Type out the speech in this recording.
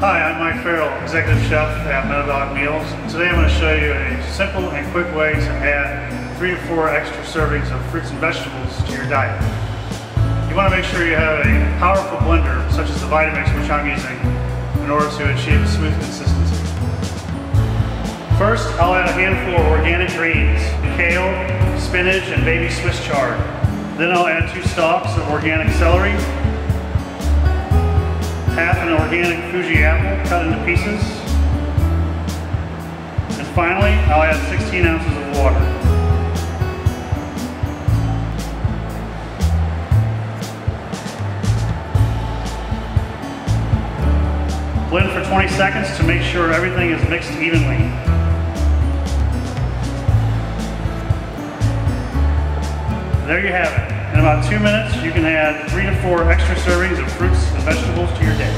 Hi, I'm Mike Farrell, Executive Chef at Meadowdog Meals. Today I'm going to show you a simple and quick way to add 3 to 4 extra servings of fruits and vegetables to your diet. You want to make sure you have a powerful blender, such as the Vitamix which I'm using, in order to achieve a smooth consistency. First, I'll add a handful of organic greens, kale, spinach, and baby Swiss chard. Then I'll add 2 stalks of organic celery, half an organic Fuji apple cut into pieces, and finally I'll add 16 ounces of water. Blend for 20 seconds to make sure everything is mixed evenly. There you have it. In about 2 minutes, you can add 3 to 4 extra servings of fruits and vegetables to your day.